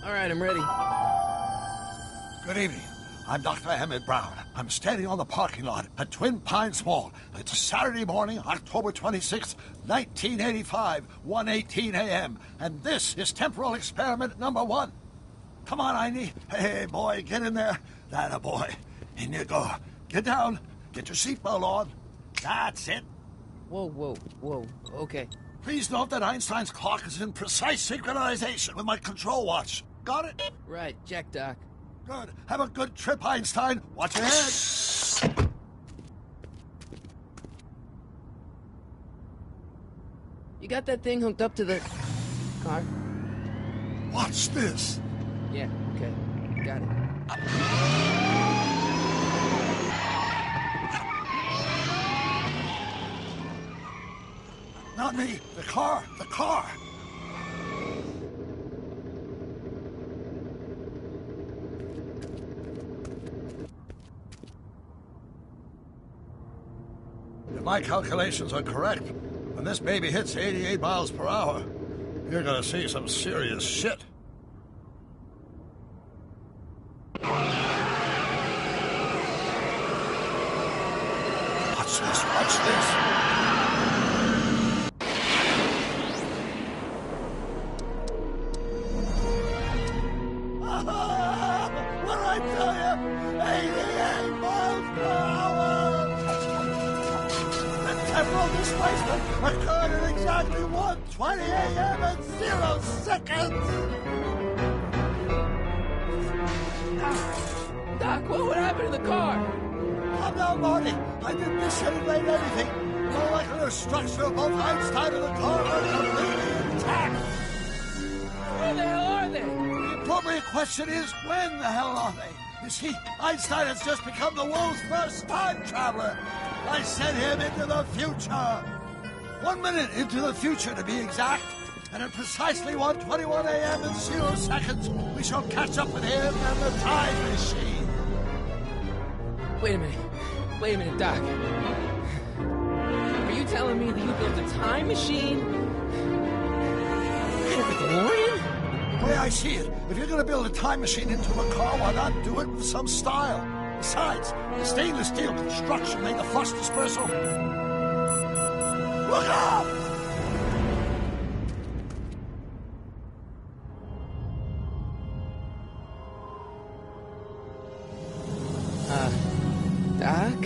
All right, I'm ready. Good evening. I'm Dr. Emmett Brown. I'm standing on the parking lot at Twin Pines Mall. It's a Saturday morning, October 26th, 1985, 1:18 a.m. And this is temporal experiment number 1. Come on, Einie. Hey, boy, get in there. That a boy. In you go. Get down. Get your seatbelt on. That's it. Whoa. Okay. Please note that Einstein's clock is in precise synchronization with my control watch. Got it? Right, check, Doc. Good. Have a good trip, Einstein. Watch your head. You got that thing hooked up to the car? Watch this. Yeah, okay. Got it. Not me. The car. The car. If my calculations are correct, when this baby hits 88 miles per hour, you're gonna see some serious shit. Watch this, watch this. What did I tell you? 88 miles per hour! The temporal displacement occurred at exactly 1:20 a.m. and 0 seconds! Doc, what would happen to the car? Calm down, Marty. I didn't dissimulate anything. The molecular structure of both Einstein and the car are completely intact. Where the hell are they? The appropriate question is, when the hell are they? You see, Einstein has just become the world's first time traveler. I sent him into the future. 1 minute into the future, to be exact. And at precisely 1:21 a.m. and 0 seconds, we shall catch up with him and the time machine. Wait a minute, Doc. Are you telling me that you built a time machine? Out of a DeLorean? The way I see it, if you're going to build a time machine into a car, why not do it with some style? Besides, the stainless steel construction made the flux dispersal. Look out! Doc?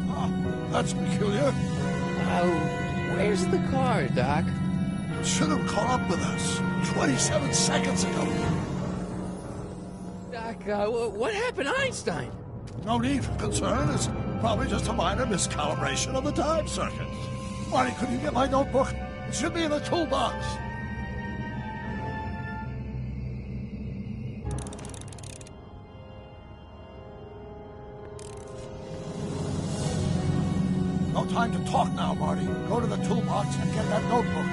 Oh, that's peculiar. Where's the car, Doc? It should have caught up with us 27 seconds ago. Doc, what happened to Einstein? No need for concern. It's probably just a minor miscalibration of the time circuits. Marty, could you get my notebook? It should be in the toolbox. No time to talk now, Marty. Go to the toolbox and get that notebook.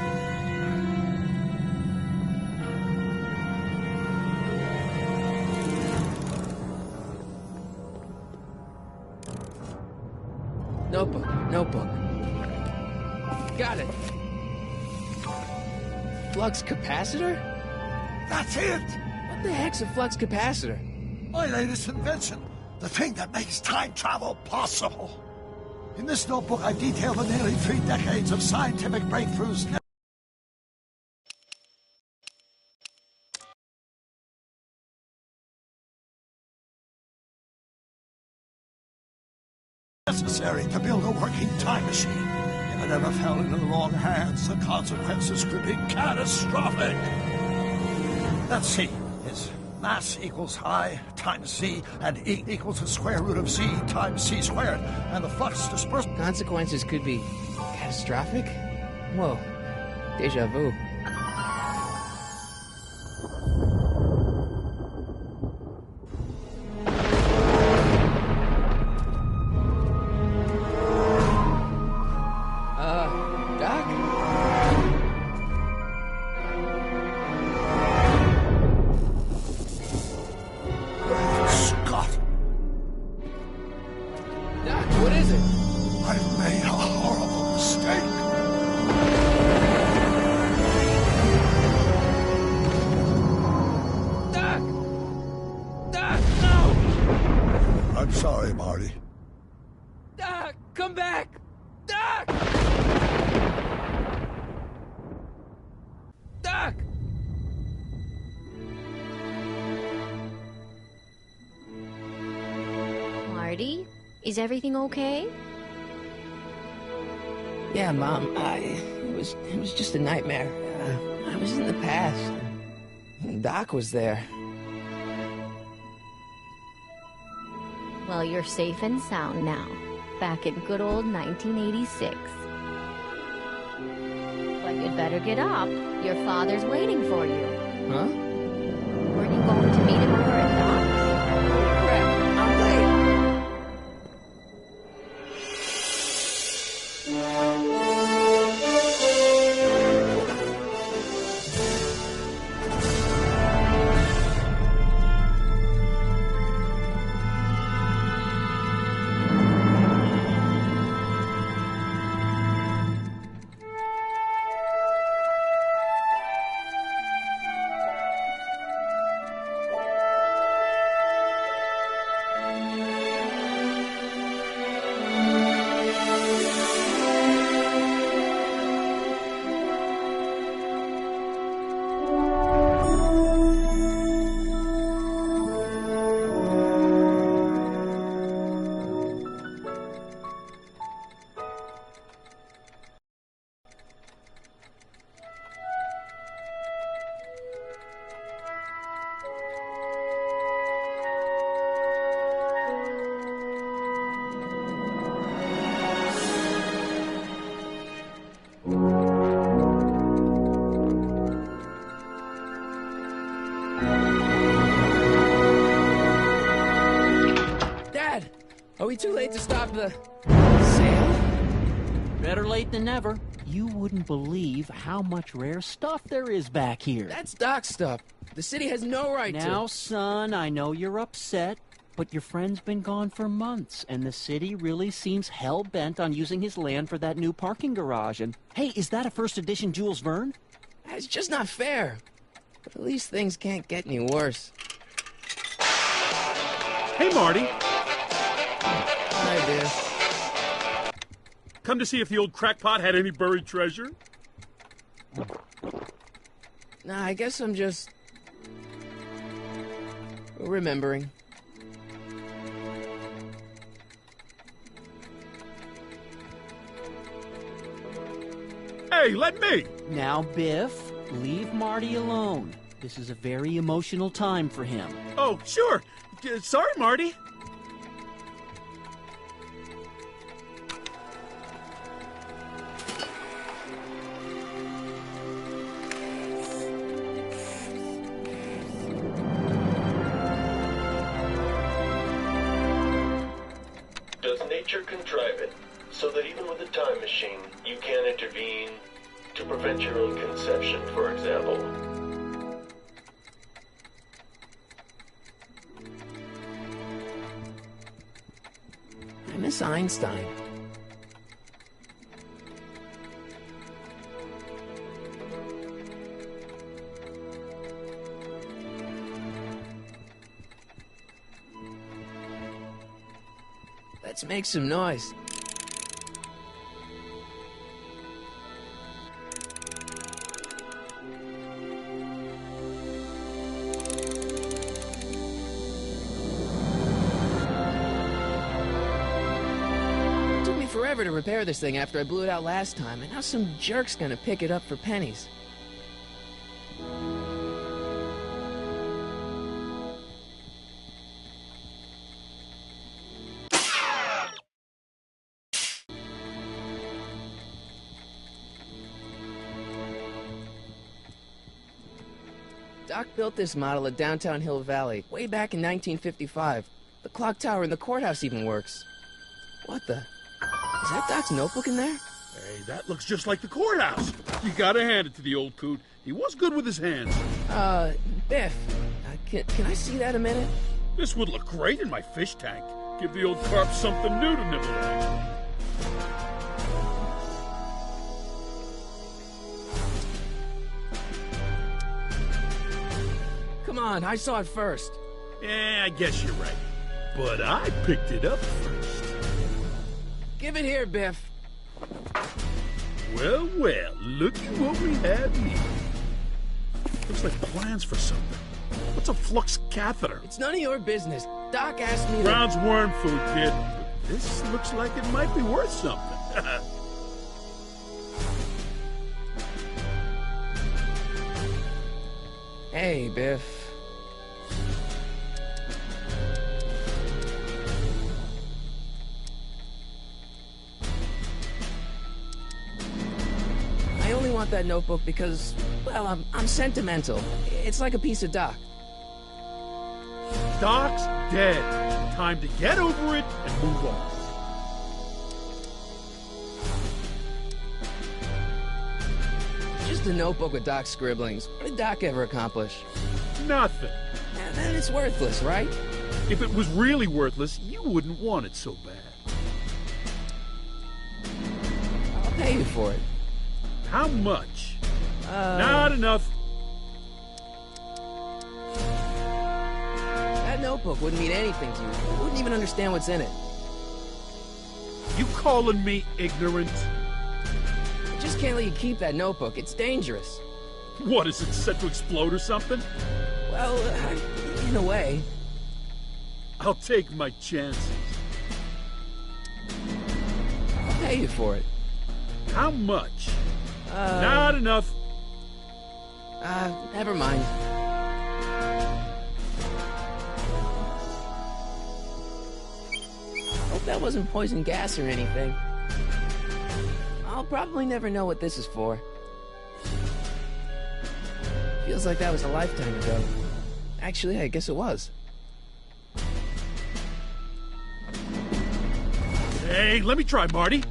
Notebook. Got it. Flux capacitor? That's it! What the heck's a flux capacitor? My latest invention. The thing that makes time travel possible. In this notebook, I detail the nearly 3 decades of scientific breakthroughs necessary to build a working time machine. If it ever fell into the wrong hands, the consequences could be catastrophic. Let's see. Is mass equals I times Z, and E equals the square root of Z times C squared, and the flux dispersal. Consequences could be catastrophic? Whoa. Deja vu. Doc? Scott! Doc, what is it? I've made a horrible mistake. Doc! Doc, come back! Doc! Doc! Marty, is everything okay? Yeah, Mom, it was just a nightmare. I was in the past. Doc was there. Well, you're safe and sound now. Back in good old 1986. But you'd better get up. Your father's waiting for you. Huh? Weren't you going to meet him over at Doc's? Crap, I'm late. Are we too late to stop the sale? Better late than never. You wouldn't believe how much rare stuff there is back here. That's Doc's stuff. The city has no right to... Now, son, I know you're upset, but your friend's been gone for months, and the city really seems hell-bent on using his land for that new parking garage. And, hey, is that a first edition Jules Verne? It's just not fair. But at least things can't get any worse. Hey, Marty. Hi, dear. Come to see if the old crackpot had any buried treasure? Nah, I guess I'm just... remembering. Hey, let me! Now, Biff, leave Marty alone. This is a very emotional time for him. Oh, sure. Sorry, Marty. Does nature contrive it so that even with a time machine, you can intervene to prevent your own conception, for example? I miss Einstein. Let's make some noise. Took me forever to repair this thing after I blew it out last time, and now some jerk's gonna pick it up for pennies. Doc built this model at downtown Hill Valley way back in 1955. The clock tower in the courthouse even works. What the? Is that Doc's notebook in there? Hey, that looks just like the courthouse. You gotta hand it to the old coot. He was good with his hands. Biff, can I see that a minute? This would look great in my fish tank. Give the old carp something new to nibble at. Come on, I saw it first. Yeah, I guess you're right. But I picked it up first. Give Give it here, Biff. Well, well, looky what we have here. Looks like plans for something. What's a flux catheter? It's none of your business. Doc asked me to... Brown's worm food, kid. But this looks like it might be worth something. Hey, Biff. I only want that notebook because, well, I'm sentimental. It's like a piece of Doc. Doc's dead. Time to get over it and move on. Just a notebook with Doc's scribblings. What did Doc ever accomplish? Nothing. And then it's worthless, right? If it was really worthless, you wouldn't want it so bad. I'll pay you for it. How much? Not enough. That notebook wouldn't mean anything to you. You wouldn't even understand what's in it. You calling me ignorant? I just can't let you keep that notebook. It's dangerous. What, is it set to explode or something? Well, in a way. I'll take my chances. I'll pay you for it. How much? Not enough. Never mind. Hope that wasn't poison gas or anything. I'll probably never know what this is for. Feels like that was a lifetime ago. Actually, I guess it was. Hey, let me try, Marty.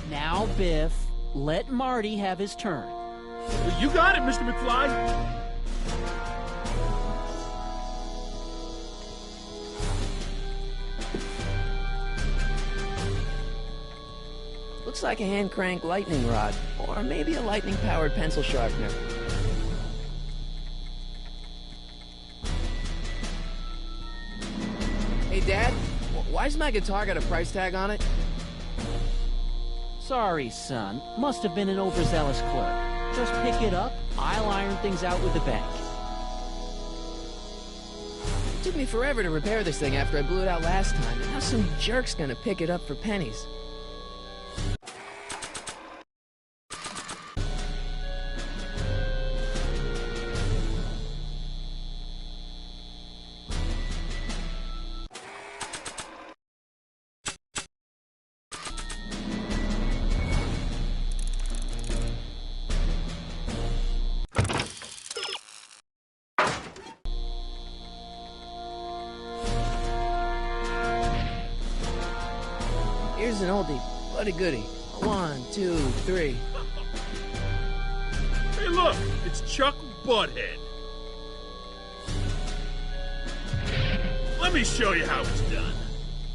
Now, Biff, let Marty have his turn. You got it, Mr. McFly. Looks like a hand crank lightning rod, or maybe a lightning-powered pencil sharpener. Hey, Dad, why's my guitar got a price tag on it? Sorry, son. Must have been an overzealous clerk. Just pick it up. I'll iron things out with the bank. It took me forever to repair this thing after I blew it out last time, and now some jerk's gonna pick it up for pennies. Here's an oldie, but a goodie. 1, 2, 3. Hey, look, it's Chuck Butthead. Let me show you how it's done.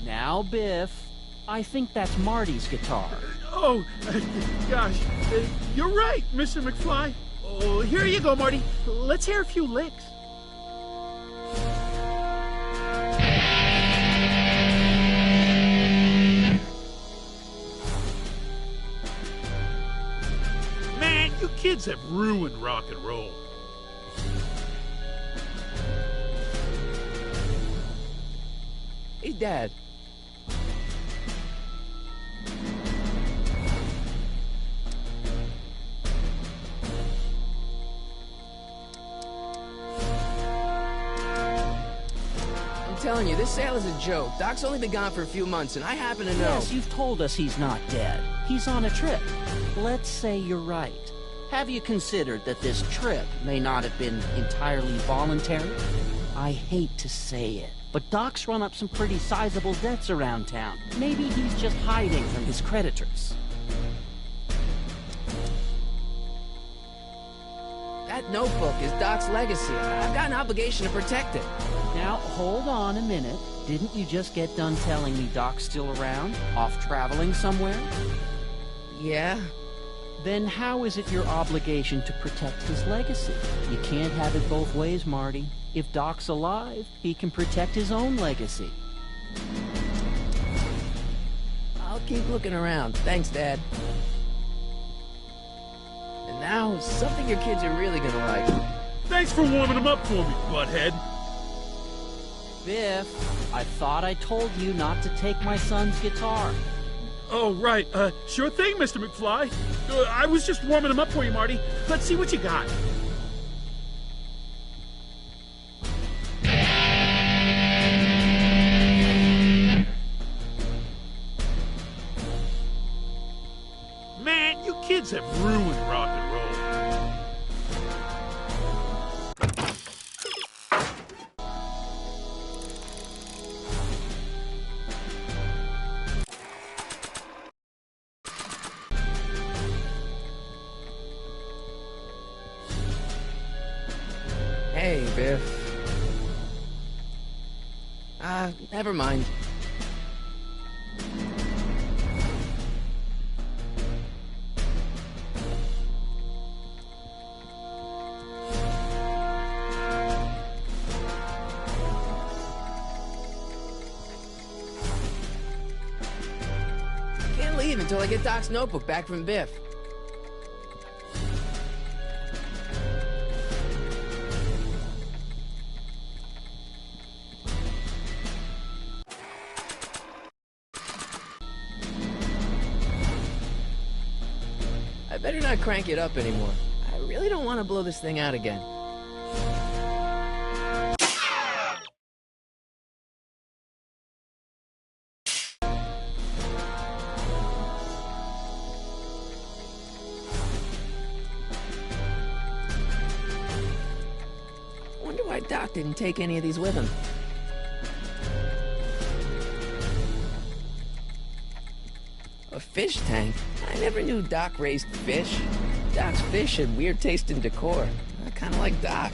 Now, Biff, I think that's Marty's guitar. Oh, gosh, you're right, Mr. McFly. Oh, here you go, Marty. Let's hear a few licks. Man, you kids have ruined rock and roll. Hey, Dad. I'm telling you, this sale is a joke. Doc's only been gone for a few months, and I happen to know... Yes, you've told us he's not dead. He's on a trip. Let's say you're right. Have you considered that this trip may not have been entirely voluntary? I hate to say it, but Doc's run up some pretty sizable debts around town. Maybe he's just hiding from his creditors. That notebook is Doc's legacy. I've got an obligation to protect it. Now, hold on a minute. Didn't you just get done telling me Doc's still around? Off traveling somewhere? Yeah? Then how is it your obligation to protect his legacy? You can't have it both ways, Marty. If Doc's alive, he can protect his own legacy. I'll I'll keep looking around. Thanks, Dad. And now, something your kids are really gonna like. Thanks for warming them up for me, butthead. Biff, I thought I told you not to take my son's guitar. Oh, right. Sure thing, Mr. McFly. I was just warming them up for you, Marty. Let's see what you got. Man, you kids have ruined rock and roll. Hey, Biff. Never mind. Can't leave until I get Doc's notebook back from Biff. I better not crank it up anymore. I really don't want to blow this thing out again. Wonder why Doc didn't take any of these with him. A fish tank? I never knew Doc raised fish. Doc's fish had weird taste in decor. I kind of like Doc.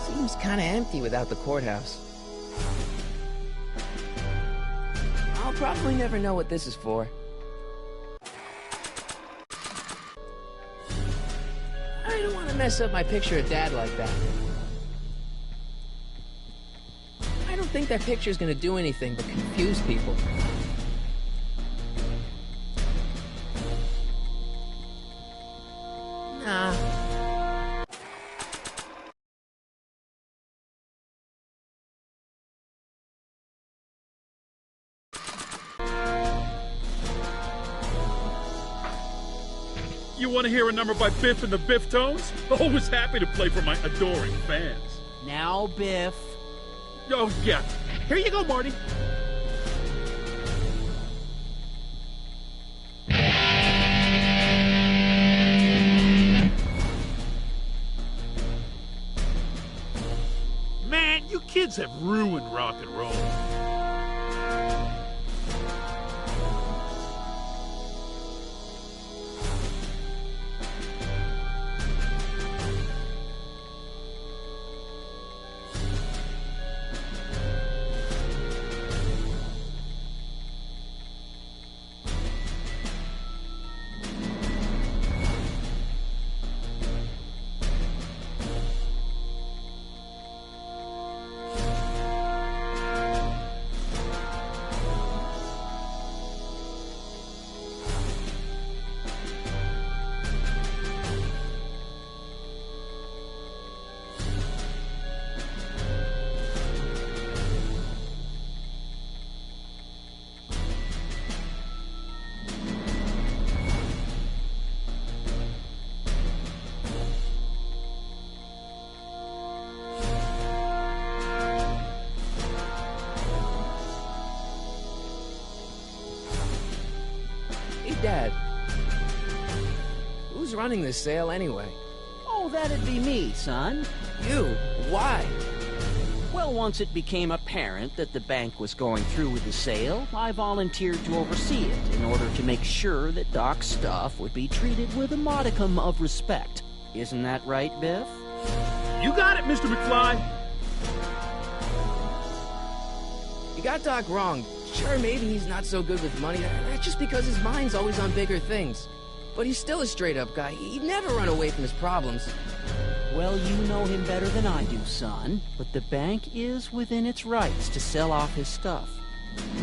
Seems kind of empty without the courthouse. I'll probably never know what this is for. I don't want to mess up my picture of Dad like that. I don't think that picture's gonna do anything but confuse people. Nah. You want to hear a number by Biff and the Biff Tones? Always happy to play for my adoring fans. Now, Biff. Oh, yeah. Here you go, Marty. Man, you kids have ruined rock and roll. Dad, who's running this sale anyway? Oh, that'd be me, son. You? Why? Well, once it became apparent that the bank was going through with the sale, I volunteered to oversee it in order to make sure that Doc's stuff would be treated with a modicum of respect. Isn't that right, Biff? You got it, Mr. McFly. You got Doc wrong. Sure, maybe he's not so good with money. That's just because his mind's always on bigger things. But he's still a straight-up guy. He'd never run away from his problems. Well, you know him better than I do, son. But the bank is within its rights to sell off his stuff.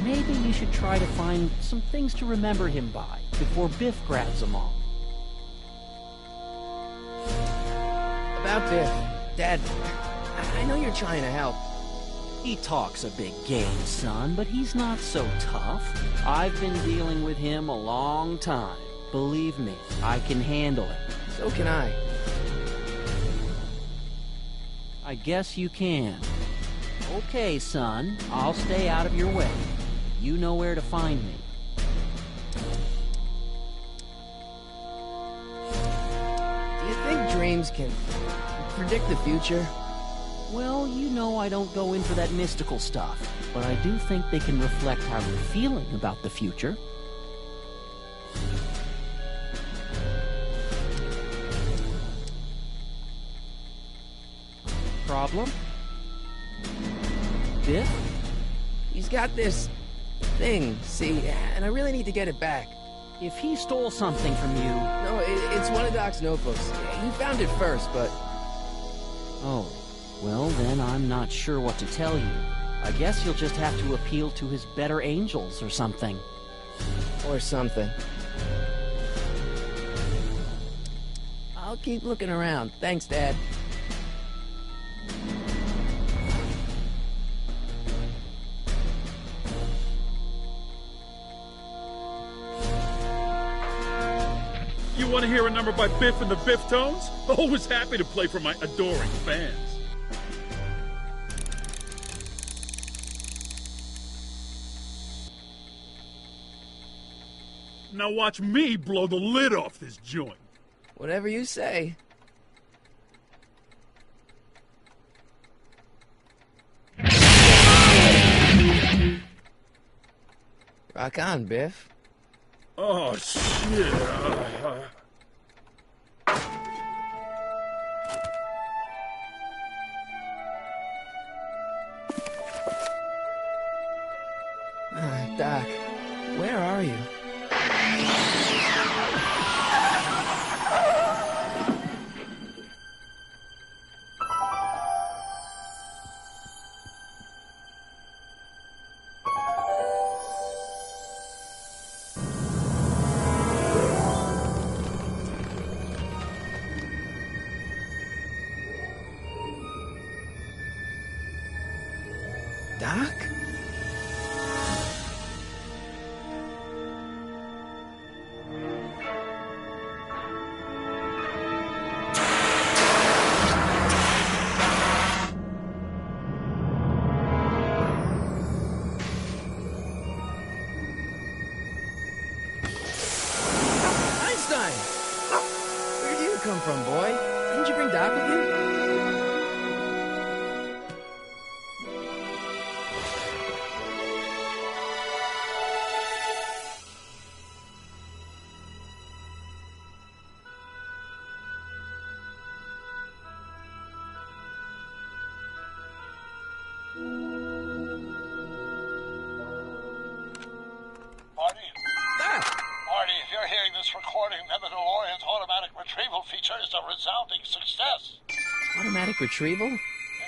Maybe you should try to find some things to remember him by before Biff grabs them all. About Biff, Dad, I know you're trying to help. He talks a big game, son, but he's not so tough. I've been dealing with him a long time. Believe me, I can handle it. So can I. I guess you can. Okay, son, I'll stay out of your way. You know where to find me. Do you think dreams can predict the future? Well, you know I don't go in for that mystical stuff, but I do think they can reflect how you're feeling about the future. Problem? Biff? He's got this thing, see, and I really need to get it back. If he stole something from you... No, it's one of Doc's notebooks. He found it first, but... Oh, well then I'm not sure what to tell you. I guess you'll just have to appeal to his better angels or something. Or something. I'll keep looking around. Thanks, Dad. You want to hear a number by Biff and the Biff Tones? Always happy to play for my adoring fans. Now watch me blow the lid off this joint. Whatever you say. Rock on, Biff. Oh, shit. Doc, where are you? Doc? Einstein! Where did you come from, boy? Didn't you bring Doc with you? Marty, if you're hearing this recording, then the DeLorean's automatic retrieval feature is a resounding success. Automatic retrieval? In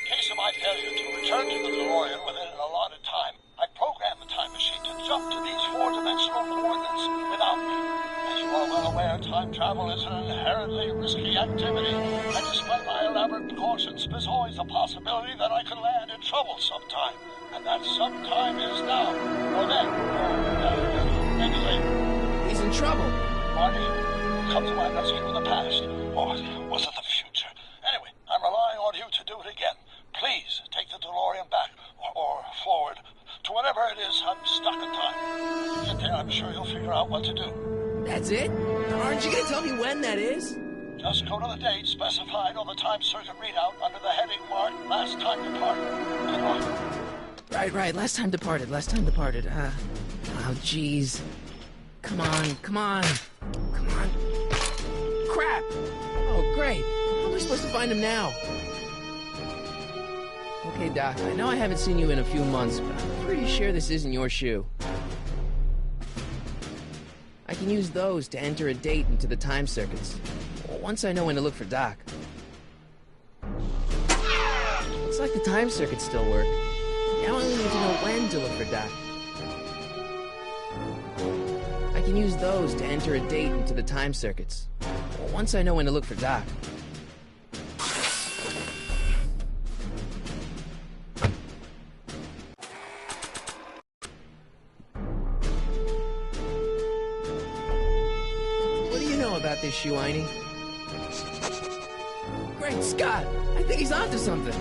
case of my failure to return to the DeLorean within an allotted time, I programmed the time machine to jump to these four-dimensional coordinates without me. As you are well aware, time travel is an inherently risky activity, and despite my elaborate precautions, there's always a possibility that I could land in trouble sometime. And that sometime is now, or then, or maybe later. He's in trouble. Marty, come to my rescue in the past, or was it the future? Anyway, I'm relying on you to do it again. Please take the DeLorean back, or forward, to whenever it is I'm stuck in time. When you get there, I'm sure you'll figure out what to do. That's it? Aren't you gonna tell me when that is? Just go to the date specified on the time circuit readout under the heading marked Last Time Departed. Good luck. Right. Last time departed. Oh, jeez. Come on. Crap! Oh, great. How am I supposed to find him now? Okay, Doc, I know I haven't seen you in a few months, but I'm pretty sure this isn't your shoe. I can use those to enter a date into the time circuits. Once I know when to look for Doc. like the time circuits still work. Now I only need to know when to look for Doc. I can use those to enter a date into the time circuits. Once I know when to look for Doc. What do you know about this shoe, Einie? Great Scott! I think he's onto something.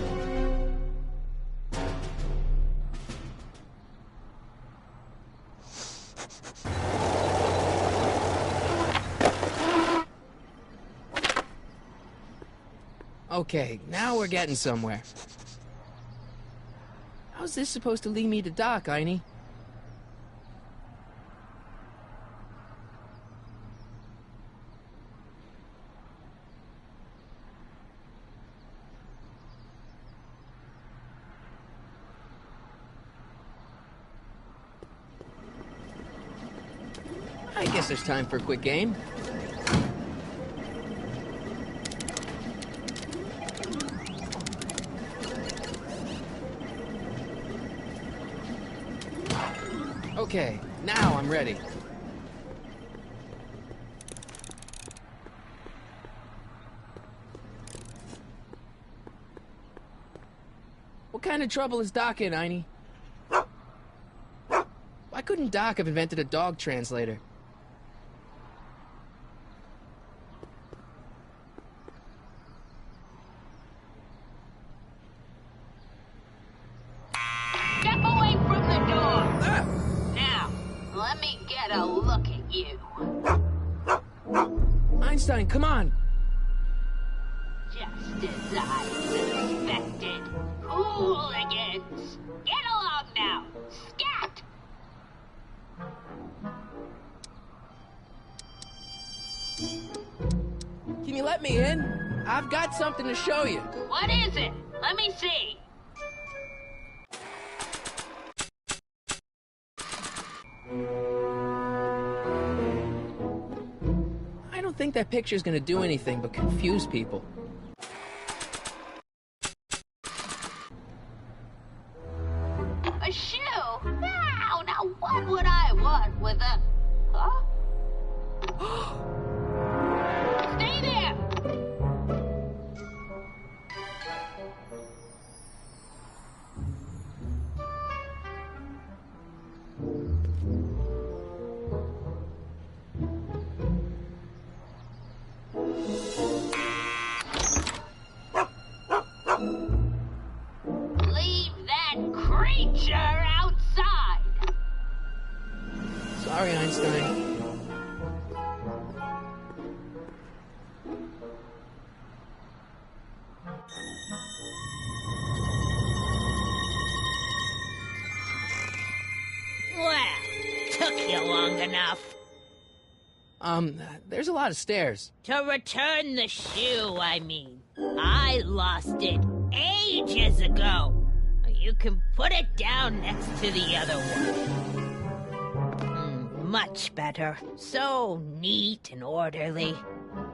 Okay, now we're getting somewhere. How's this supposed to lead me to Doc, Einie? I guess there's time for a quick game. Okay, now I'm ready. What kind of trouble is Doc in, Einie? Why couldn't Doc have invented a dog translator? Step away from the door! Now, let me get a look at you. Einstein, come on! Just as I suspected. Hooligans! Get along now! Scat! Can you let me in? I've got something to show you. What is it? Let me see. I don't think that picture's gonna do anything but confuse people. A shoe? Now what would I want with a... Huh? Stay there! Leave that creature outside! Sorry, Einstein. Well, took you long enough. There's a lot of stairs. To return the shoe, I mean. I lost it ages ago. You can put it down next to the other one. Much better. So neat and orderly.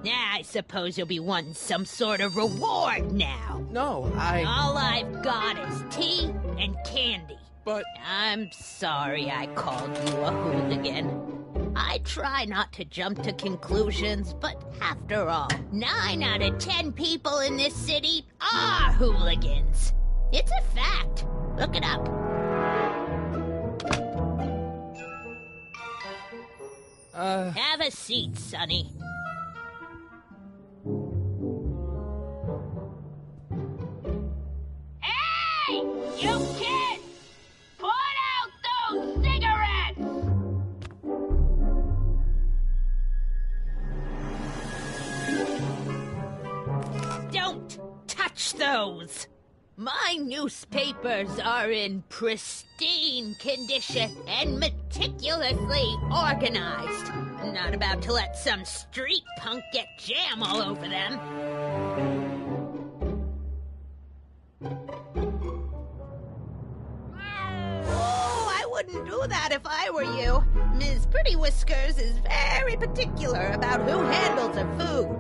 I suppose you'll be wanting some sort of reward now. No, All I've got is tea and candy. But... I'm sorry I called you a hooligan. I try not to jump to conclusions, but after all, 9 out of 10 people in this city are hooligans. It's a fact. Look it up. Have a seat, Sonny. Hey! You kids! Put out those cigarettes! Don't touch those! My newspapers are in pristine condition and meticulously organized. I'm not about to let some street punk get jam all over them. Oh, I wouldn't do that if I were you. Ms. Pretty Whiskers is very particular about who handles her food.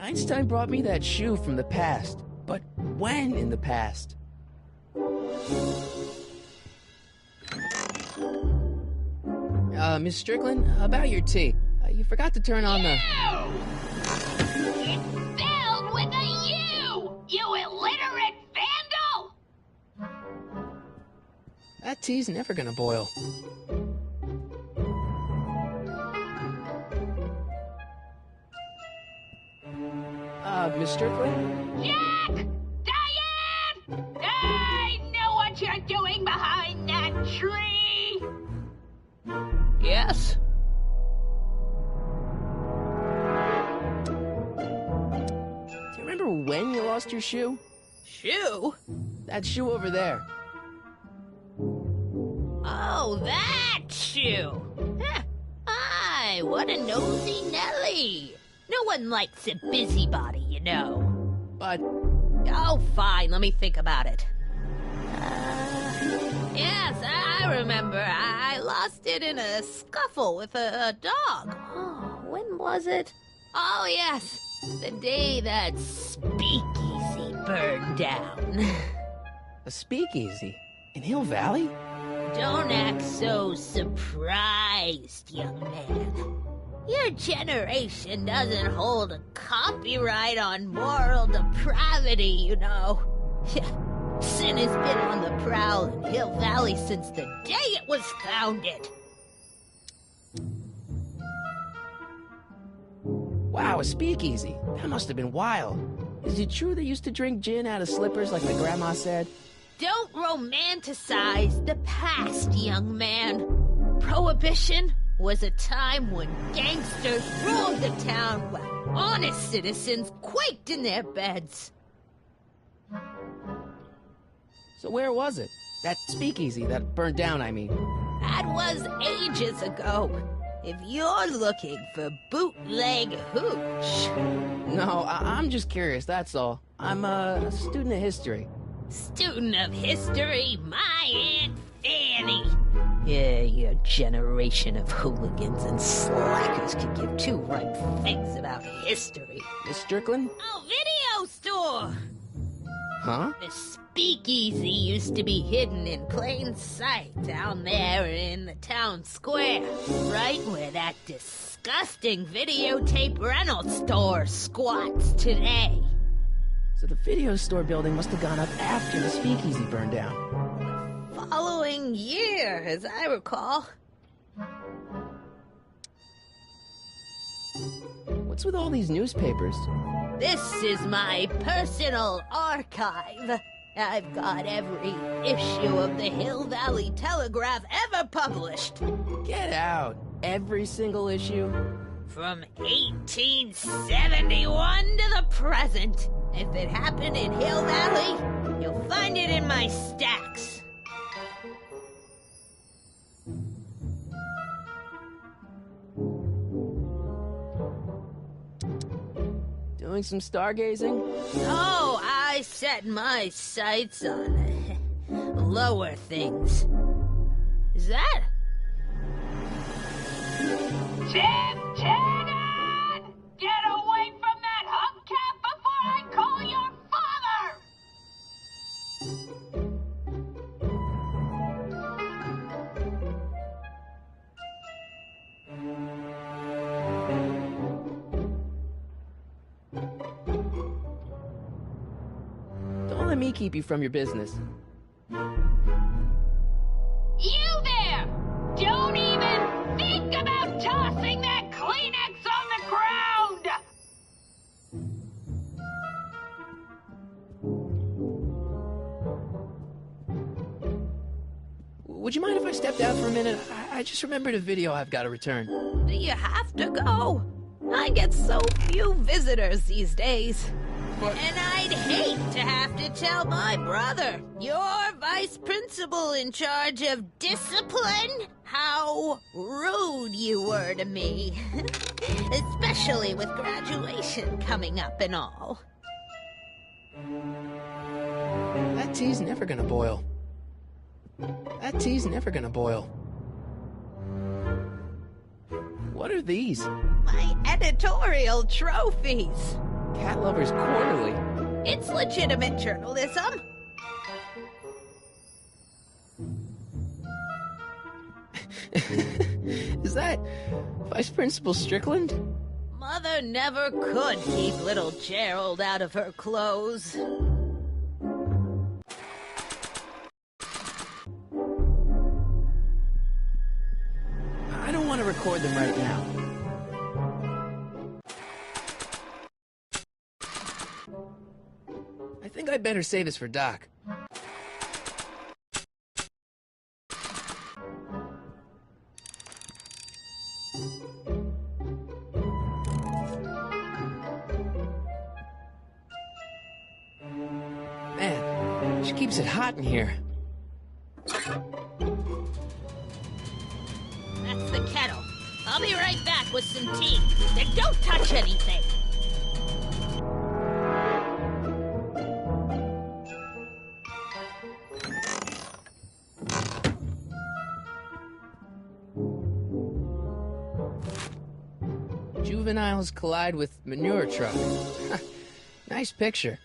Einstein brought me that shoe from the past. But when in the past? Miss Strickland, about your tea. You forgot to turn on the... It's spelled with a U! You illiterate vandal! That tea's never gonna boil. Miss Strickland? Jack! Diane! I know what you're doing behind that tree! Yes? Do you remember when you lost your shoe? Shoe? That shoe over there. Oh, that shoe! Huh. Aye, what a nosy Nelly! No one likes a busybody, you know. But... Oh, fine, let me think about it. Yes, I remember. I lost it in a scuffle with a dog. Oh, when was it? Oh, yes, the day that speakeasy burned down. a speakeasy? In Hill Valley? Don't act so surprised, young man. Your generation doesn't hold a copyright on moral depravity, you know. Sin has been on the prowl in Hill Valley since the day it was founded. Wow, a speakeasy. That must have been wild. Is it true they used to drink gin out of slippers like my grandma said? Don't romanticize the past, young man. Prohibition was a time when gangsters ruled the town while honest citizens quaked in their beds. So where was it? That speakeasy that burned down, I mean. That was ages ago. If you're looking for bootleg hooch. No, I'm just curious, that's all. I'm a student of history. Student of history, my Aunt Fanny. Yeah, your generation of hooligans and slackers could give two right things about history. Miss Strickland? Oh, video store! Huh? The speakeasy used to be hidden in plain sight down there in the town square, right where that disgusting videotape rental store squats today. So the video store building must have gone up after the speakeasy burned down. Following year, as I recall. What's with all these newspapers? This is my personal archive. I've got every issue of the Hill Valley Telegraph ever published. Get out. Every single issue? From 1871 to the present. If it happened in Hill Valley, you'll find it in my stacks. Doing some stargazing? Oh, I set my sights on lower things. Is that? Tim Tannen! Get away from that hubcap before I call your father! Don't let me keep you from your business. You there! Don't even think about tossing that Kleenex on the ground! Would you mind if I stepped out for a minute? I just remembered a video I've got to return. Do you have to go? I get so few visitors these days. But... And I'd hate to have to tell my brother, your vice principal in charge of discipline, how rude you were to me. Especially with graduation coming up and all. That tea's never gonna boil. That tea's never gonna boil. What are these? My editorial trophies. Cat Lovers Quarterly. It's legitimate journalism. Is that Vice Principal Strickland? Mother never could keep little Gerald out of her clothes. I don't want to record them right now. I think I'd better save this for Doc. Man, she keeps it hot in here. That's the kettle. I'll be right back with some tea. Then don't touch anything. Juveniles collide with manure truck. Nice picture.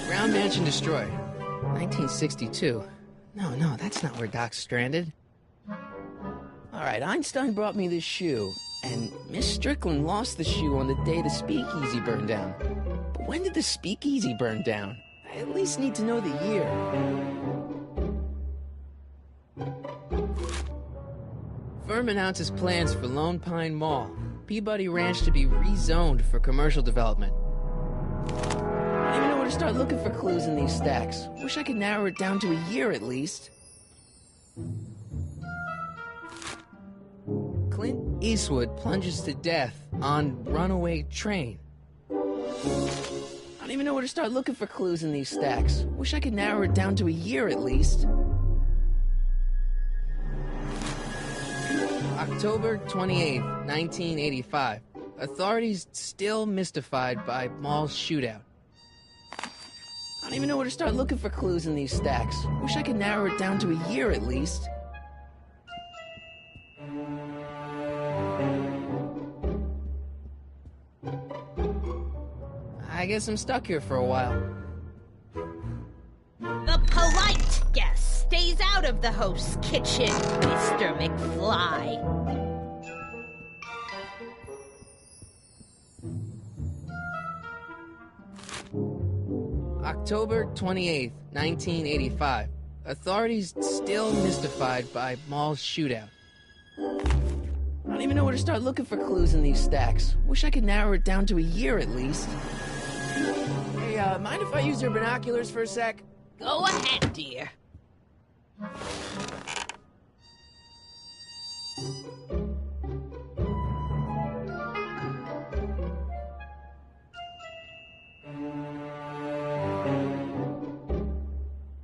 Brown Mansion destroyed. 1962. No, that's not where Doc's stranded. Alright, Einstein brought me this shoe, and Miss Strickland lost the shoe on the day the speakeasy burned down. But when did the speakeasy burn down? I at least need to know the year. Firm announces plans for Lone Pine Mall, Peabody Ranch to be rezoned for commercial development. I don't even know where to start looking for clues in these stacks. Wish I could narrow it down to a year at least. Clint Eastwood plunges to death on runaway train. I don't even know where to start looking for clues in these stacks. Wish I could narrow it down to a year at least. October 28th, 1985. Authorities still mystified by mall shootout. I don't even know where to start looking for clues in these stacks. Wish I could narrow it down to a year at least. I guess I'm stuck here for a while. The polite guest stays out of the host's kitchen, Mr. McFly. October 28th, 1985. Authorities still mystified by mall shootout. I don't even know where to start looking for clues in these stacks. Wish I could narrow it down to a year at least. Hey, mind if I use your binoculars for a sec? Go ahead, dear.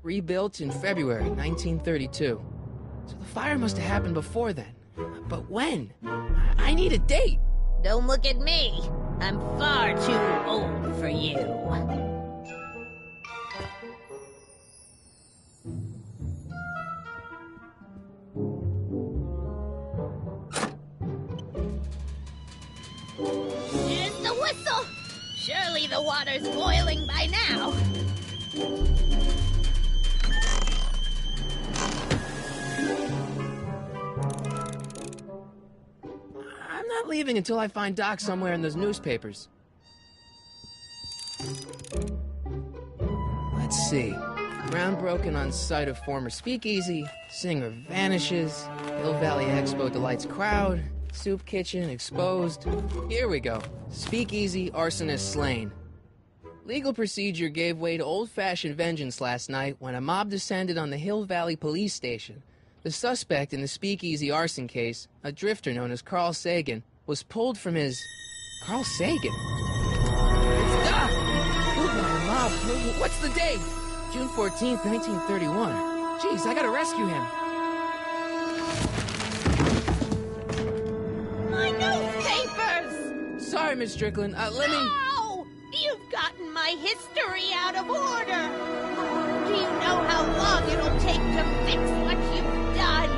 Rebuilt in February 1932. So the fire must have happened before then. But when? I need a date. Don't look at me. I'm far too old for you. Here's the whistle. Surely the water's boiling by now. I'm not leaving until I find Doc somewhere in those newspapers. Let's see. Ground broken on site of former speakeasy. Singer vanishes. Hill Valley Expo delights crowd. Soup kitchen exposed. Here we go. Speakeasy arsonist slain. Legal procedure gave way to old-fashioned vengeance last night when a mob descended on the Hill Valley police station. The suspect in the speakeasy arson case, a drifter known as Carl Sagan, was pulled from his... Carl Sagan? It's Doc! Mob. What's the date? June 14th, 1931. Jeez, I gotta rescue him. My newspapers! Sorry, Miss Strickland. Let me... No! You've gotten my history out of order! Do you know how long it'll take to fix what you've done?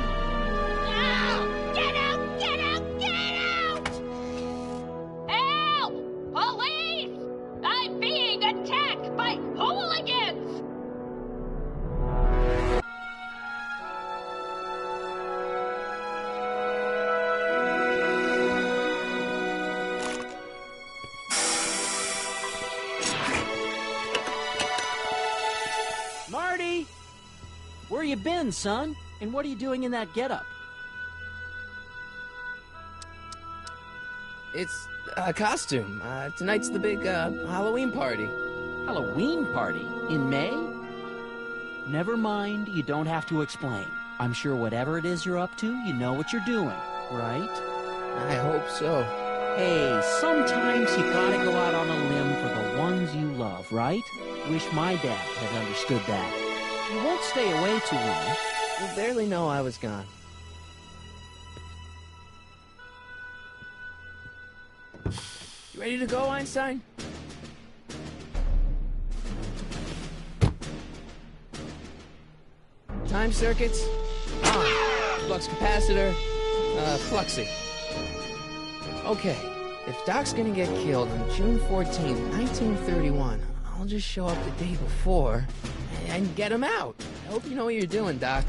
been, son? And what are you doing in that getup? It's a costume. Tonight's the big Halloween party. Halloween party? In May? Never mind, you don't have to explain. I'm sure whatever it is you're up to, you know what you're doing, right? I hope so. Hey, sometimes you gotta go out on a limb for the ones you love, right? Wish my dad had understood that. You won't stay away too long. You barely know I was gone. You ready to go, Einstein? Time circuits on. Flux capacitor, fluxy. Okay, if Doc's gonna get killed on June 14th, 1931, I'll just show up the day before and get him out. I hope you know what you're doing, Doc.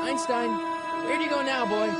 Einstein, where do you go now, boy?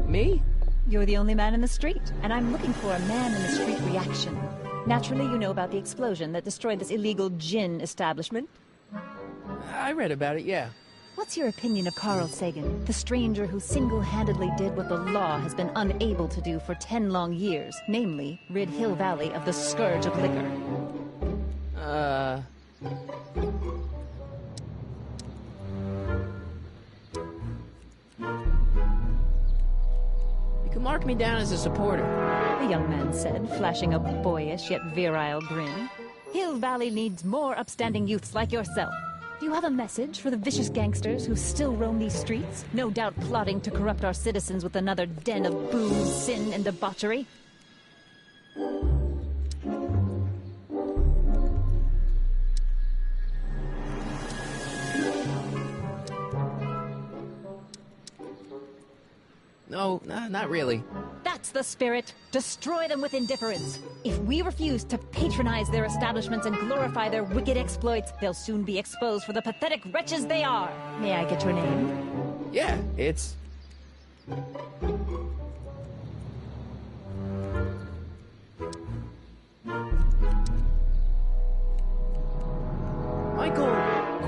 Me? You're the only man in the street, and I'm looking for a man-in-the-street reaction. Naturally, you know about the explosion that destroyed this illegal gin establishment. I read about it, yeah. What's your opinion of Carl Sagan, the stranger who single-handedly did what the law has been unable to do for 10 long years, namely, rid Hill Valley of the scourge of liquor? You can mark me down as a supporter. The young man said, flashing a boyish yet virile grin. Hill Valley needs more upstanding youths like yourself. Do you have a message for the vicious gangsters who still roam these streets, no doubt plotting to corrupt our citizens with another den of booze, sin, and debauchery? No, not really. That's the spirit. Destroy them with indifference. If we refuse to patronize their establishments and glorify their wicked exploits, they'll soon be exposed for the pathetic wretches they are. May I get your name? Yeah, it's... Michael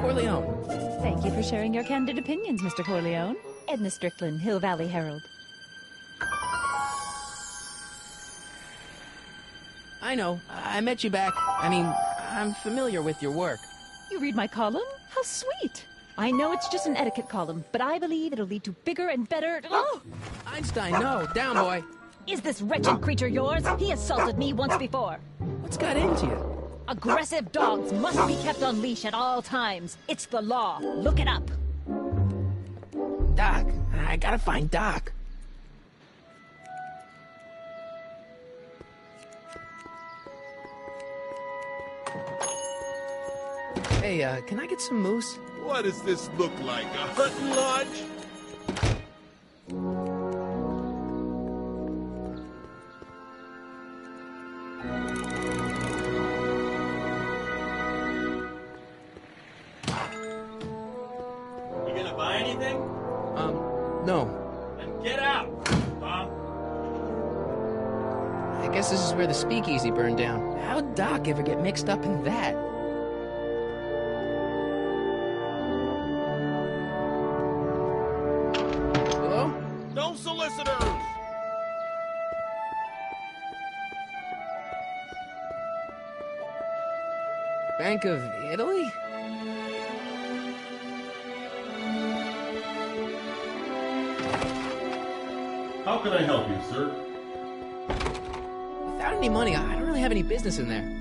Corleone. Thank you for sharing your candid opinions, Mr. Corleone. Edna Strickland, Hill Valley Herald. I know. I met you back. I mean, I'm familiar with your work. You read my column? How sweet. I know it's just an etiquette column, but I believe it'll lead to bigger and better... Oh! Einstein, no. Down, boy. Is this wretched creature yours? He assaulted me once before. What's got into you? Aggressive dogs must be kept on leash at all times. It's the law. Look it up. Doc. I gotta find Doc. Hey, can I get some moose? What does this look like, a hunting lodge? You gonna buy anything? No. Then get out, Tom. I guess this is where the speakeasy burned down. How'd Doc ever get mixed up in that? Hello? No solicitors! Bank of Italy? How can I help you, sir? Without any money, I don't really have any business in there.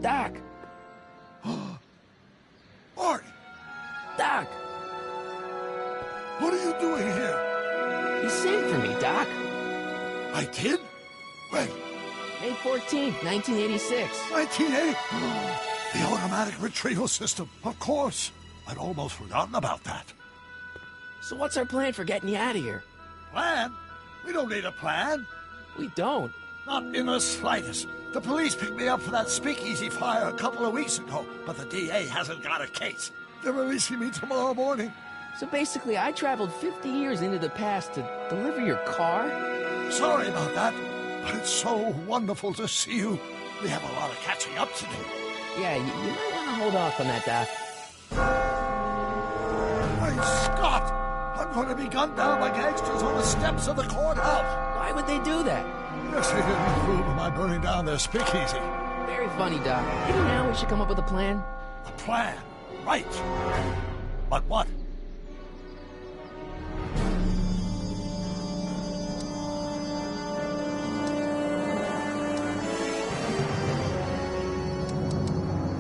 Doc! Art! Doc! What are you doing here? You saved for me, Doc. I did? When? May 14th, 1986. 1980? The automatic retrieval system, of course. I'd almost forgotten about that. So what's our plan for getting you out of here? Plan? We don't need a plan. We don't. Not in the slightest. The police picked me up for that speakeasy fire a couple of weeks ago, but the DA hasn't got a case. They're releasing me tomorrow morning. So basically, I traveled 50 years into the past to deliver your car? Sorry about that, but it's so wonderful to see you. We have a lot of catching up to do. Yeah, you might want to hold off on that, Doc. My Scott! I'm going to be gunned down by gangsters on the steps of the courthouse. Why would they do that? Yes, they didn't approve of my burning down their speakeasy. Very funny, Doc. Maybe now we should come up with a plan. A plan? Right. But what?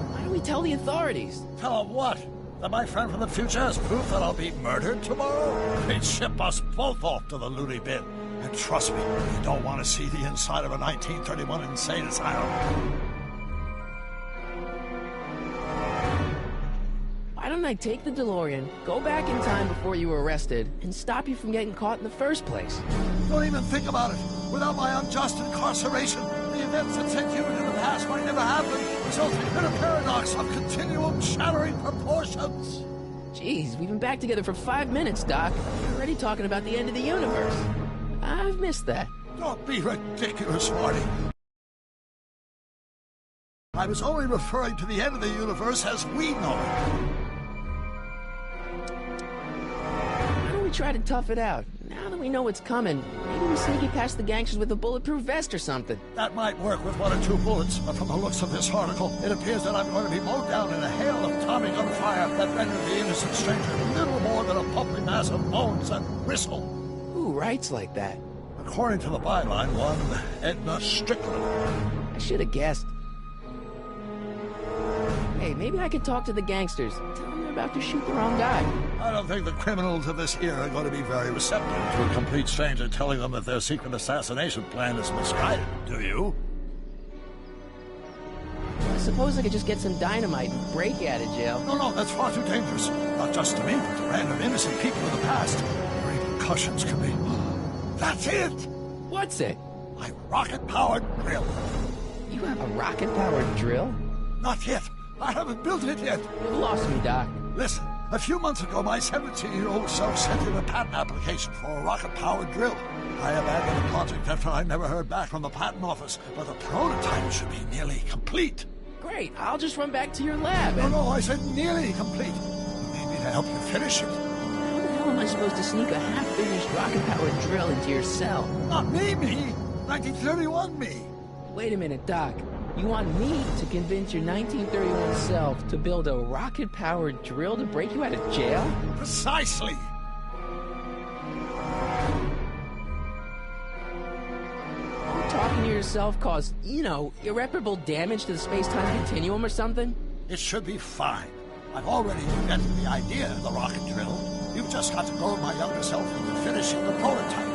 Why don't we tell the authorities? Tell them what? That my friend from the future has proof that I'll be murdered tomorrow? They'd ship us both off to the loony bin. And trust me, you don't want to see the inside of a 1931 insane asylum. Why don't I take the DeLorean, go back in time before you were arrested, and stop you from getting caught in the first place? Don't even think about it. Without my unjust incarceration, the events that sent you into the past might never happen, resulting in a paradox of continuum shattering proportions. Jeez, we've been back together for 5 minutes, Doc. You're already talking about the end of the universe. I've missed that. Don't be ridiculous, Marty. I was only referring to the end of the universe as we know it. Why don't we try to tough it out? Now that we know what's coming, maybe we sneak it past the gangsters with a bulletproof vest or something. That might work with 1 or 2 bullets, but from the looks of this article, it appears that I'm going to be mowed down in a hail of Tommy gunfire that rendered the innocent stranger little more than a pumping mass of moans and whistle. Who writes like that? According to the byline, one Edna Strickland. I should have guessed. Hey, maybe I could talk to the gangsters. Tell them they're about to shoot the wrong guy. I don't think the criminals of this era are going to be very receptive to a complete stranger telling them that their secret assassination plan is misguided. Do you? I suppose I could just get some dynamite and break you out of jail. No, that's far too dangerous. Not just to me, but to random innocent people in the past. The repercussions can be... That's it! What's it? My rocket-powered drill. You have a rocket-powered drill? Not yet. I haven't built it yet. You've lost me, Doc. Listen, a few months ago, my 17-year-old self sent in a patent application for a rocket-powered drill. I abandoned the project after I never heard back from the patent office, but the prototype should be nearly complete. Great, I'll just run back to your lab No, I said nearly complete. You need me to help you finish it. How the hell am I supposed to sneak a half-finished rocket-powered drill into your cell? Not me. 1931 me. Wait a minute, Doc. You want me to convince your 1931 self to build a rocket-powered drill to break you out of jail? Precisely. Talking to yourself caused, irreparable damage to the space-time continuum or something? It should be fine. I've already invented the idea of the rocket drill. You've just got to goad my younger self into finishing the prototype.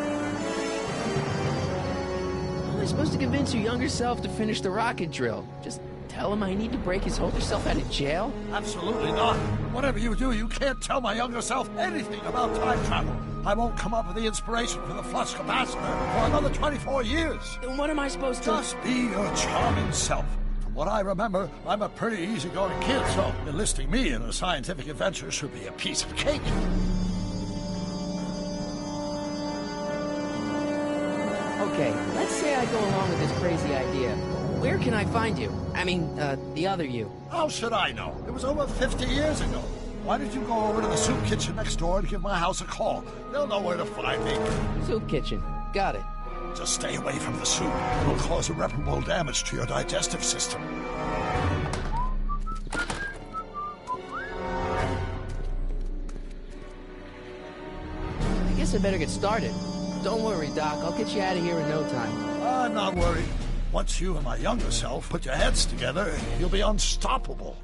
How am I supposed to convince your younger self to finish the rocket drill? Just tell him I need to break his older self out of jail? Absolutely not. Whatever you do, you can't tell my younger self anything about time travel. I won't come up with the inspiration for the flux capacitor for another 24 years. Then what am I supposed to... Just be your charming self. From what I remember, I'm a pretty easygoing kid, so enlisting me in a scientific adventure should be a piece of cake. Okay, let's say I go along with this crazy idea. Where can I find you? I mean, the other you. How should I know? It was over 50 years ago. Why don't you go over to the soup kitchen next door and give my house a call? They'll know where to find me. Soup kitchen. Got it. Just stay away from the soup. It will cause irreparable damage to your digestive system. I guess I better get started. Don't worry, Doc. I'll get you out of here in no time. I'm not worried. Once you and my younger self put your heads together, you'll be unstoppable.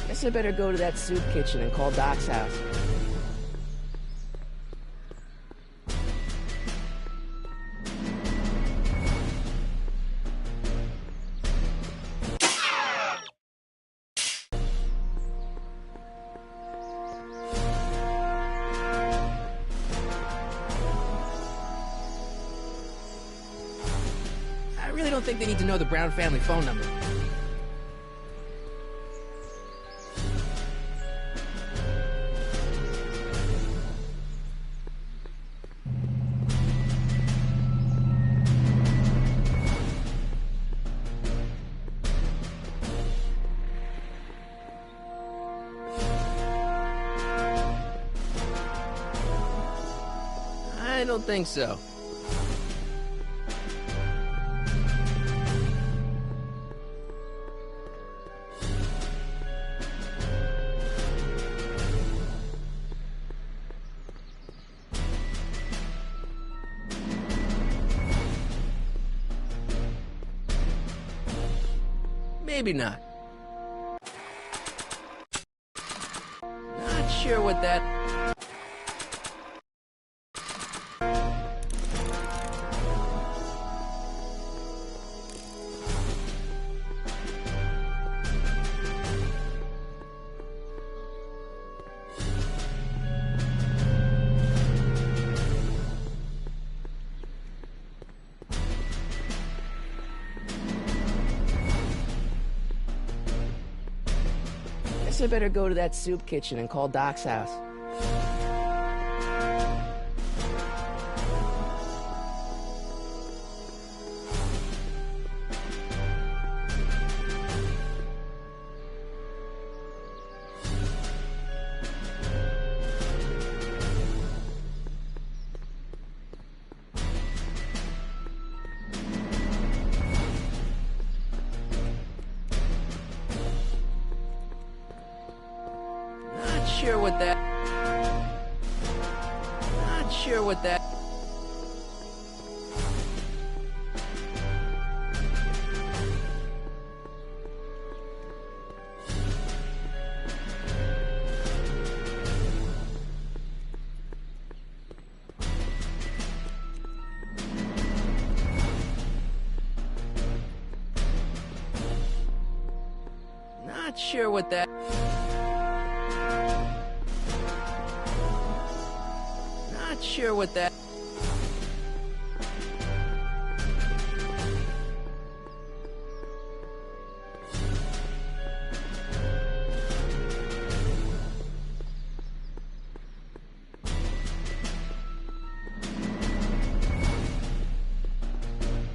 Guess I better go to that soup kitchen and call Doc's house. I really don't think they need to know the Brown family phone number. don't think so. Maybe not. Not sure what that... Guess I better go to that soup kitchen and call Doc's house. Not sure what that... Not sure what that... Not sure what that... Not sure what that...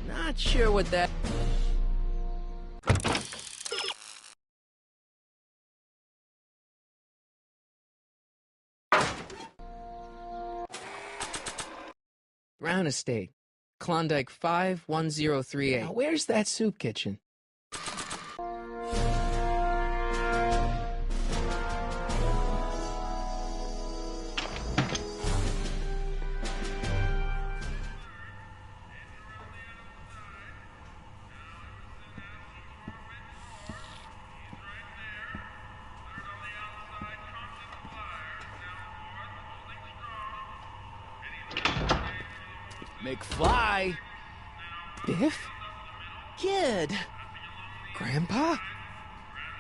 Not sure what that... Brown Estate, Klondike 51038. Now, where's that soup kitchen? McFly! Biff? Kid! Grandpa?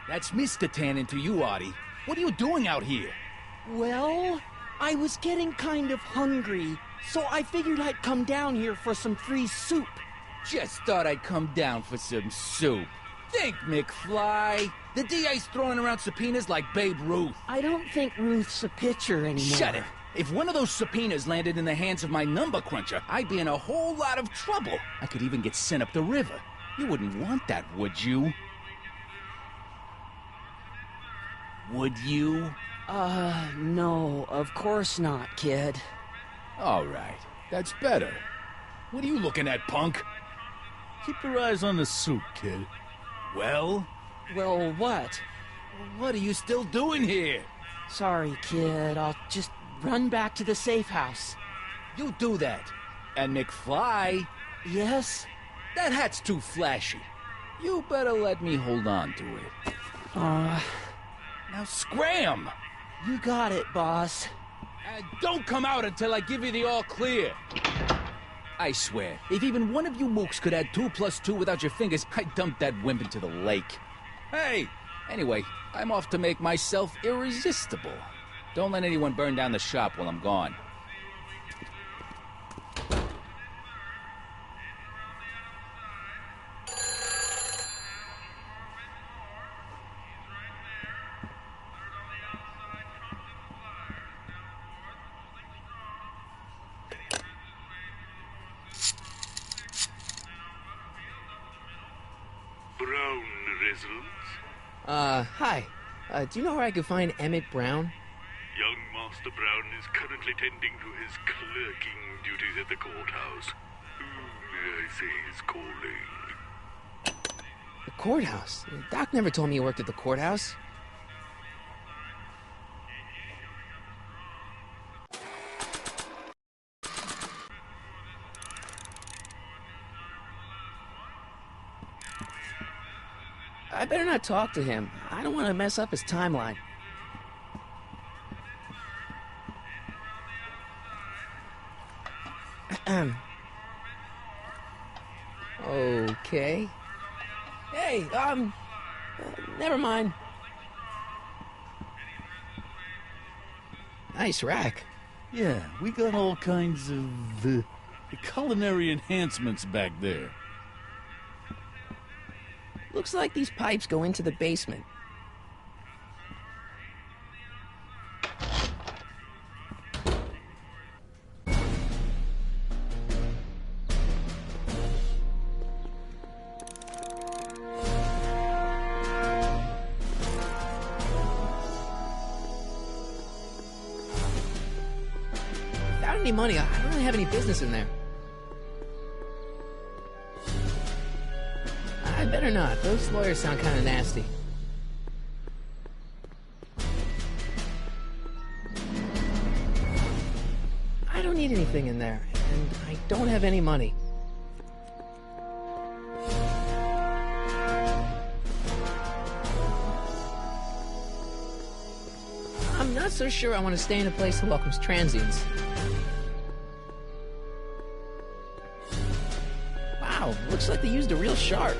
That's Mr. Tannen to you, Artie. What are you doing out here? Well, I was getting kind of hungry, so I figured I'd come down here for some free soup. Just thought I'd come down for some soup. Think, McFly. The DA's throwing around subpoenas like Babe Ruth. I don't think Ruth's a pitcher anymore. Shut it! If one of those subpoenas landed in the hands of my number cruncher, I'd be in a whole lot of trouble. I could even get sent up the river. You wouldn't want that, would you? Would you? No, of course not, kid. All right, that's better. What are you looking at, punk? Keep your eyes on the soup, kid. Well, Well, what? what are you still doing here? Sorry, kid. I'll just run back to the safe house. You do that. And McFly, Yes? that hat's too flashy. You better let me hold on to it. Now scram! You got it, boss. And don't come out until I give you the all clear. I swear, if even one of you mooks could add 2 plus 2 without your fingers, I'd dump that wimp into the lake. Hey! Anyway, I'm off to make myself irresistible. Don't let anyone burn down the shop while I'm gone. Brown results? Hi. Do you know where I can find Emmett Brown? Young Master Brown is currently tending to his clerking duties at the courthouse. Who may I say is calling? The courthouse? Doc never told me he worked at the courthouse. I better not talk to him. I don't want to mess up his timeline. Okay. Hey, never mind. Nice rack. Yeah, we got all kinds of culinary enhancements back there. Looks like these pipes go into the basement. Without any money, I don't really have any business in there. I better not. Those lawyers sound kind of nasty. I don't need anything in there, and I don't have any money. I'm not so sure I want to stay in a place that welcomes transients. Wow, looks like they used a real shark.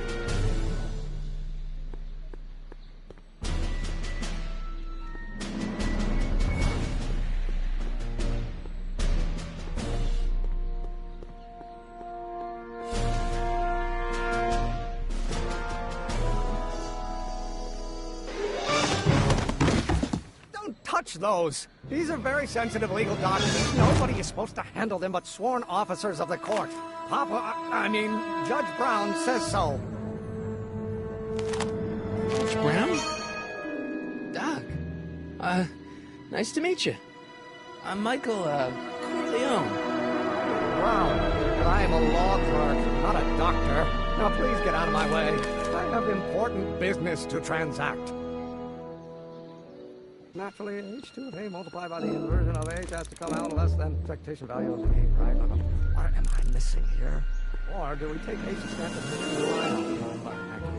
Touch those. These are very sensitive legal documents. Nobody is supposed to handle them but sworn officers of the court. Judge Brown says so. Judge Brown? Doc. Nice to meet you. I'm Michael, Corleone. Brown, but I am a law clerk, not a doctor. Now please get out of my way. I have important business to transact. Naturally, h2 of A multiplied by the inversion of H has to come out less than expectation value of A, right? What am I missing here? Or do we take H standard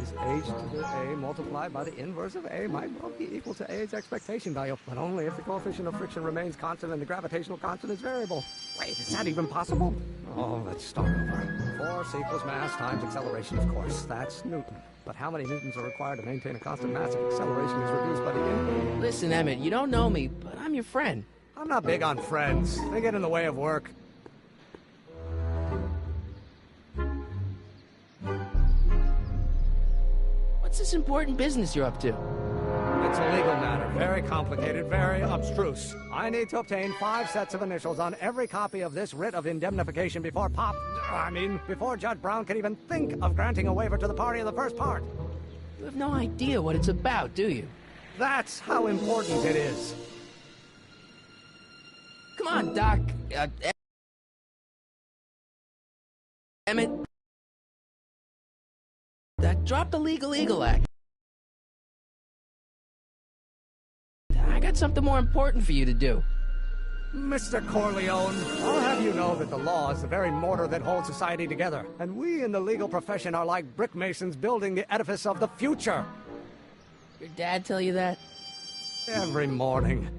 is H to the A multiplied by the inverse of A might well be equal to A's expectation value, but only if the coefficient of friction remains constant and the gravitational constant is variable. Wait, is that even possible? Oh, let's start over. Force equals mass times acceleration, of course. That's Newton. But how many newtons are required to maintain a constant mass if acceleration is reduced by the inverse? Listen, Emmett, you don't know me, but I'm your friend. I'm not big on friends. They get in the way of work. What's this important business you're up to? It's a legal matter. Very complicated, very abstruse. I need to obtain 5 sets of initials on every copy of this writ of indemnification before before Judge Brown can even think of granting a waiver to the party in the first part. You have no idea what it's about, do you? That's how important it is. Come on, Doc. Emmett. Drop the Legal Eagle Act. I got something more important for you to do. Mr. Corleone, I'll have you know that the law is the very mortar that holds society together, and we in the legal profession are like brick masons building the edifice of the future. Your dad tell you that? Every morning.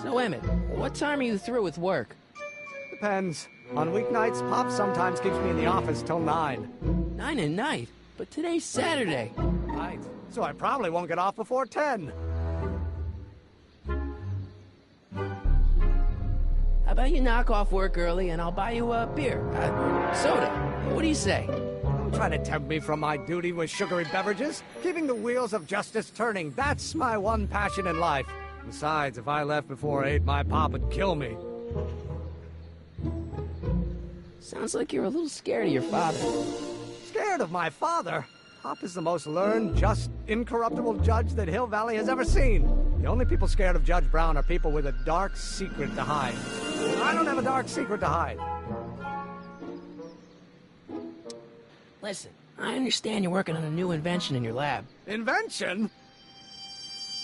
So, Emmett, what time are you through with work? Depends. On weeknights, Pop sometimes keeps me in the office till 9. 9 at night? But today's Saturday. Right. So I probably won't get off before 10. How about you knock off work early and I'll buy you a beer, soda. What do you say? Don't try to tempt me from my duty with sugary beverages. Keeping the wheels of justice turning, that's my one passion in life. Besides, if I left before 8, my pop would kill me. Sounds like you're a little scared of your father. Scared of my father? Hop is the most learned, just, incorruptible judge that Hill Valley has ever seen. The only people scared of Judge Brown are people with a dark secret to hide. I don't have a dark secret to hide. Listen, I understand you're working on a new invention in your lab. Invention?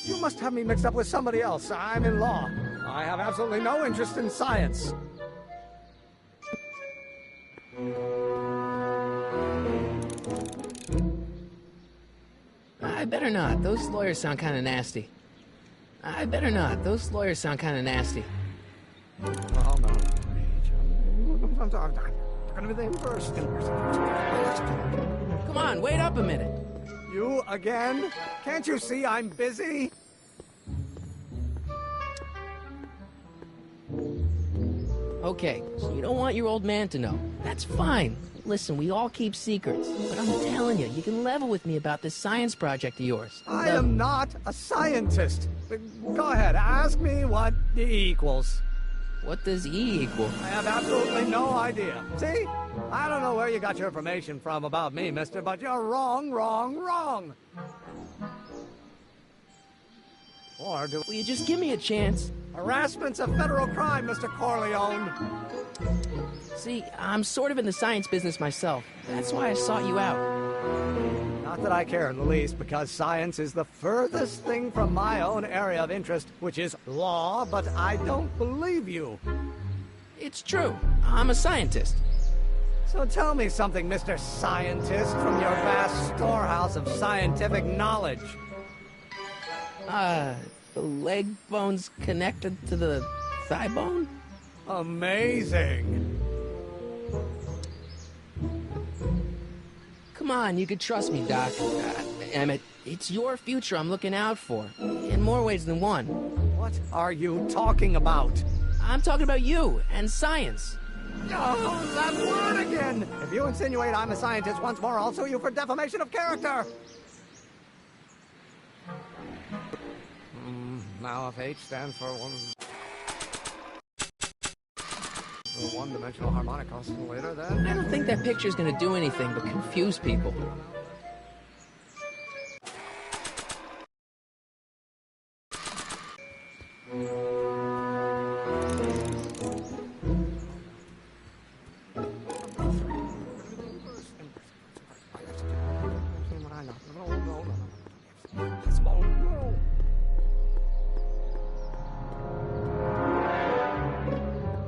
You must have me mixed up with somebody else. I'm in law. I have absolutely no interest in science. I better not. Those lawyers sound kind of nasty. I better not. Those lawyers sound kind of nasty. Oh, no. I'm going to be the inverse. Come on, wait up a minute. You again? Can't you see I'm busy? Okay, so you don't want your old man to know. That's fine. Listen, we all keep secrets. But I'm telling you, you can level with me about this science project of yours. I am not a scientist. Go ahead, ask me what E equals. What does E equal? I have absolutely no idea. See? I don't know where you got your information from about me, mister, but you're wrong, wrong, wrong. Or do... Will you just give me a chance? Harassment's a federal crime, Mr. Corleone. See, I'm sort of in the science business myself. That's why I sought you out. Not that I care in the least, because science is the furthest thing from my own area of interest, which is law, but I don't believe you. It's true. I'm a scientist. So tell me something, Mr. Scientist, from your vast storehouse of scientific knowledge. The leg bone's connected to the thigh bone? Amazing. Come on, you can trust me, Doc. Emmett, it's your future I'm looking out for. In more ways than one. What are you talking about? I'm talking about you and science. Oh, that word again! If you insinuate I'm a scientist once more, I'll sue you for defamation of character! Now if H stands for one-dimensional harmonic oscillator, then... I don't think that picture's gonna do anything but confuse people.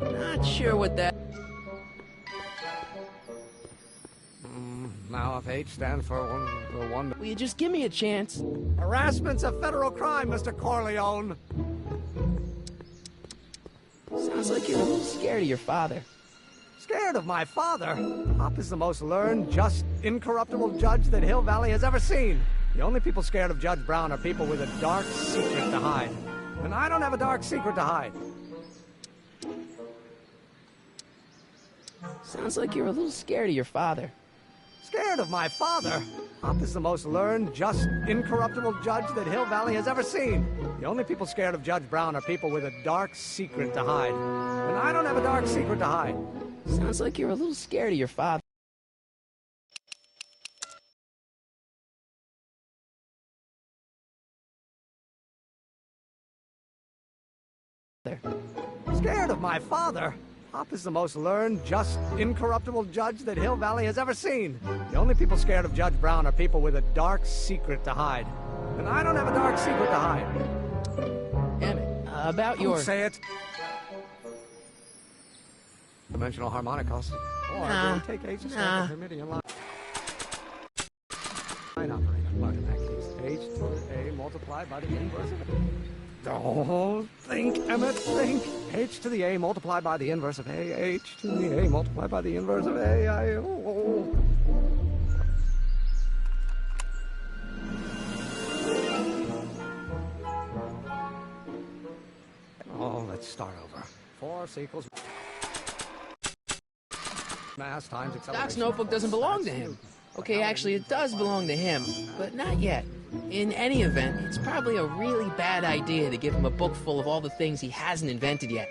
Not sure what that... Now if H stands for one... Will you just give me a chance? Harassment's a federal crime, Mr. Corleone. Sounds like you're a little scared of your father. Scared of my father? Hop is the most learned, just, incorruptible judge that Hill Valley has ever seen. The only people scared of Judge Brown are people with a dark secret to hide. And I don't have a dark secret to hide. Sounds like you're a little scared of your father. Scared of my father? Hop is the most learned, just, incorruptible judge that Hill Valley has ever seen. The only people scared of Judge Brown are people with a dark secret to hide. And I don't have a dark secret to hide. Sounds like you're a little scared of your father. Scared of my father? Hop is the most learned, just, incorruptible judge that Hill Valley has ever seen. The only people scared of Judge Brown are people with a dark secret to hide. And I don't have a dark secret to hide. Emmett, about your... Don't say it. Dimensional harmonic oscillator. Or do we take H and Hermitian line? Line operator. But in that case, H to the A multiplied by the inverse of A. Don't think, Emmett, think. H to the A multiplied by the inverse of A. H to the A multiplied by the inverse of A. Oh, let's start over. Force equals mass times acceleration. Doc's notebook doesn't belong to him. Okay, actually, it does belong to him, but not yet. In any event, it's probably a really bad idea to give him a book full of all the things he hasn't invented yet.